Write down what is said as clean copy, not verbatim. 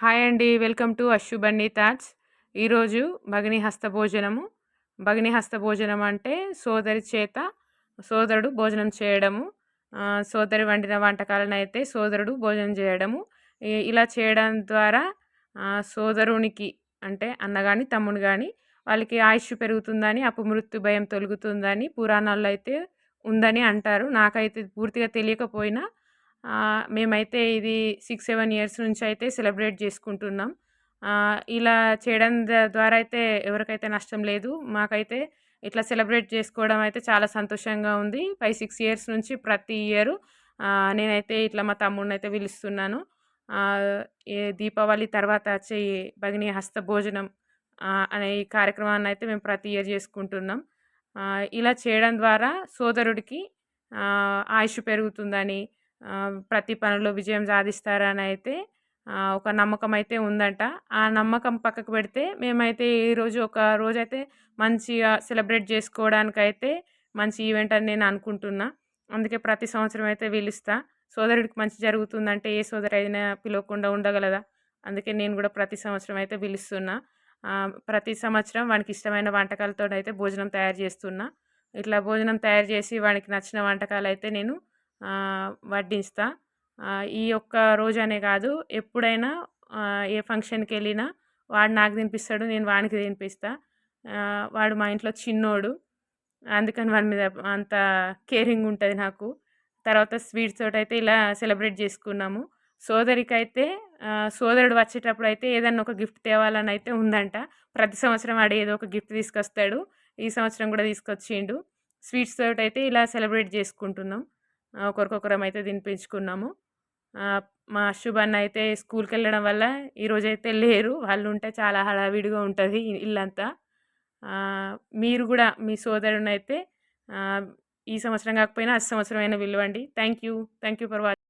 Hi అండి. Welcome to Ashu Bunny thoughts. ఈరోజు భగిని హస్తభోజనము. భగిని హస్తభోజనం అంటే సోదరి చేత సోదరుడు భోజనం చేయడము. సోదరి వండిన వంటకాలనైతే సోదరుడు భోజనం చేయడము. ఇలా చేయడం ద్వారా సోదరునికి అంటే అన్న గాని, తమ్ముడు గాని వాళ్ళకి ఆయుష్షు పెరుగుతుందని, అపమృత్యు భయం తొలగుతుందని పురాణాల్లో అయితే ఉందని అంటారు. నాకైతే పూర్తిగా తెలియకపోయినా మేమైతే ఇది 6, 7 ఇయర్స్ నుంచయితే సెలబ్రేట్ చేసుకుంటున్నాం. ఇలా చేయడం ద్వారా అయితే ఎవరికైతే నష్టం లేదు. మాకైతే ఇట్లా సెలబ్రేట్ చేసుకోవడం అయితే చాలా సంతోషంగా ఉంది. 5, 6 ఇయర్స్ నుంచి ప్రతి ఇయరు నేనైతే ఇట్లా మా తమ్ముడినైతే పిలుస్తున్నాను. ఏ దీపావళి తర్వాత వచ్చే ఈ భగిని హస్త భోజనం అనే ఈ కార్యక్రమాన్నయితే మేము ప్రతి ఇయర్ చేసుకుంటున్నాం. ఇలా చేయడం ద్వారా సోదరుడికి ఆయుష్షు పెరుగుతుందని, ప్రతి పనిలో విజయం సాధిస్తారనైతే ఒక నమ్మకమైతే ఉందంట. ఆ నమ్మకం పక్కకు పెడితే మేమైతే ఈరోజు ఒక రోజైతే మంచిగా సెలబ్రేట్ చేసుకోవడానికైతే మంచి ఈవెంట్ అని నేను అనుకుంటున్నా. అందుకే ప్రతి సంవత్సరం అయితే పిలుస్తా. సోదరుడికి మంచి జరుగుతుందంటే ఏ సోదరైనా పిలవకుండా ఉండగలదా? అందుకే నేను గూడా ప్రతి సంవత్సరం అయితే పిలుస్తున్నా. ప్రతి సంవత్సరం వానికి ఇష్టమైన వంటకాలతోనైతే భోజనం తయారు చేస్తున్నా. ఇట్లా భోజనం తయారు చేసి వానికి నచ్చిన వంటకాలైతే నేను వడ్డిస్తా. ఈ ఒక్క రోజనే కాదు, ఎప్పుడైనా ఏ ఫంక్షన్‌కెళ్ళినా వాడు నాకు తినిపిస్తాడు. నేను వానికి తినిపిస్తా. వాడు మా ఇంట్లో చిన్నోడు. అందుకని వాడి మీద అంత కేరింగ్ ఉంటది నాకు. తర్వాత స్వీట్స్ తోటైతే ఇలా సెలబ్రేట్ చేసుకున్నాము. సోదరికైతే సోదరుడు వచ్చేటప్పుడైతే ఏదన్నా ఒక గిఫ్ట్ తేవాలనైతే ఉందంట. ప్రతి సంవత్సరం వాడు ఏదో ఒక గిఫ్ట్ తీసుకొస్తాడు. ఈ సంవత్సరం కూడా తీసుకొచ్చిండు. స్వీట్స్ తోటైతే ఇలా సెలబ్రేట్ చేసుకుంటున్నాం. ఒకరికొకరం అయితే తినిపించుకున్నాము. మా శుభన్న అయితే స్కూల్‌కెళ్ళడం వల్ల ఈరోజైతే లేరు. వాళ్ళుంటే చాలా హడావిడిగా ఉంటది ఇల్లంతా. మీరు గూడా మీ సోదరుడినైతే ఆహ్, ఈ సంవత్సరం కాకపోయినా, ఆ సంవత్సరమైనా పిలవండి. Thank you. Thank you for watching.